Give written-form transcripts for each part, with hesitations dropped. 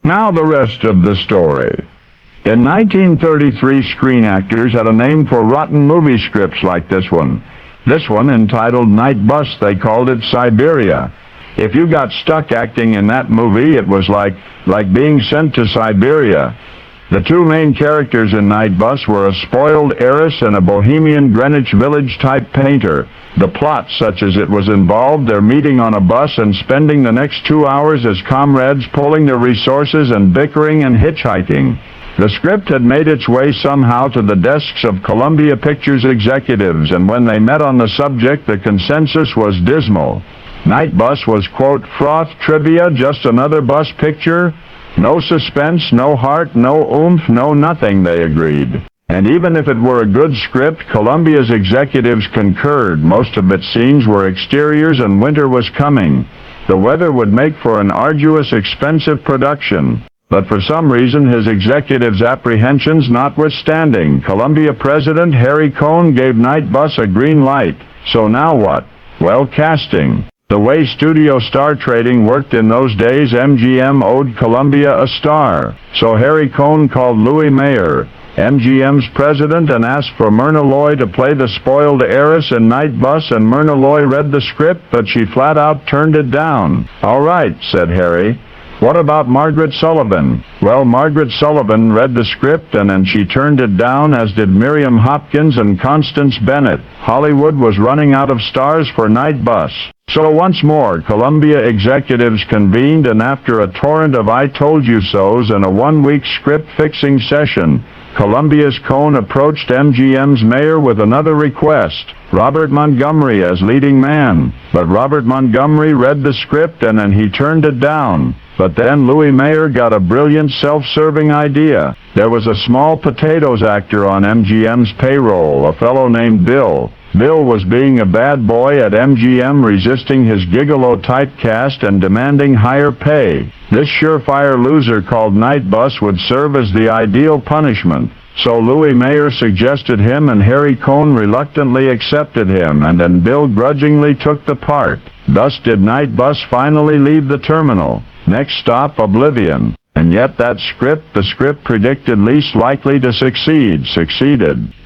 Now the rest of the story. In 1933, screen actors had a name for rotten movie scripts like this one. This one, entitled Night Bus, they called it Siberia. If you got stuck acting in that movie, it was like being sent to Siberia. The two main characters in Night Bus were a spoiled heiress and a bohemian Greenwich Village-type painter. The plot, such as it was, involved their meeting on a bus and spending the next 2 hours as comrades, pulling their resources and bickering and hitchhiking. The script had made its way somehow to the desks of Columbia Pictures executives, and when they met on the subject, the consensus was dismal. Night Bus was, quote, froth trivia, just another bus picture. No suspense, no heart, no oomph, no nothing, they agreed. And even if it were a good script, Columbia's executives concurred. Most of its scenes were exteriors and winter was coming. The weather would make for an arduous, expensive production. But for some reason, his executives' apprehensions notwithstanding, Columbia president Harry Cohn gave Night Bus a green light. So now what? Well, casting. The way studio star trading worked in those days, MGM owed Columbia a star. So Harry Cohn called Louis Mayer, MGM's president, and asked for Myrna Loy to play the spoiled heiress in Night Bus, and Myrna Loy read the script, but she flat out turned it down. All right, said Harry. What about Margaret Sullivan? Well, Margaret Sullivan read the script and then she turned it down, as did Miriam Hopkins and Constance Bennett. Hollywood was running out of stars for Night Bus. So once more, Columbia executives convened, and after a torrent of I told you so's and a one-week script-fixing session, Columbia's Cohn approached MGM's mayor with another request, Robert Montgomery as leading man. But Robert Montgomery read the script and then he turned it down. But then Louis Mayer got a brilliant self-serving idea. There was a small potatoes actor on MGM's payroll, a fellow named Bill. Bill was being a bad boy at MGM, resisting his gigolo typecast and demanding higher pay. This surefire loser called Night Bus would serve as the ideal punishment. So Louis Mayer suggested him, and Harry Cohn reluctantly accepted him, and then Bill grudgingly took the part. Thus did Night Bus finally leave the terminal. Next stop, oblivion. And yet that script, the script predicted least likely to succeeded.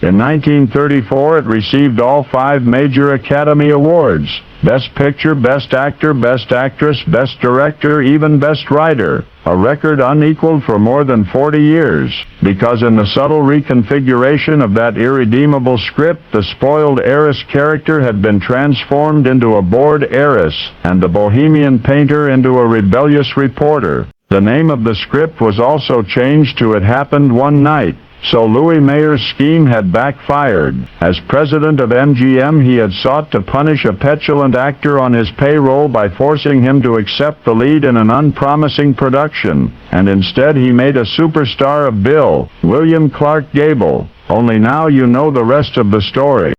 In 1934, it received all 5 major Academy Awards: Best Picture, Best Actor, Best Actress, Best Director, even Best Writer, a record unequaled for more than 40 years. Because in the subtle reconfiguration of that irredeemable script, the spoiled heiress character had been transformed into a bored heiress, and the bohemian painter into a rebellious reporter. The name of the script was also changed to It Happened One Night. So Louis Mayer's scheme had backfired. As president of MGM, he had sought to punish a petulant actor on his payroll by forcing him to accept the lead in an unpromising production, and instead he made a superstar of Bill, William Clark Gable. Only now you know the rest of the story.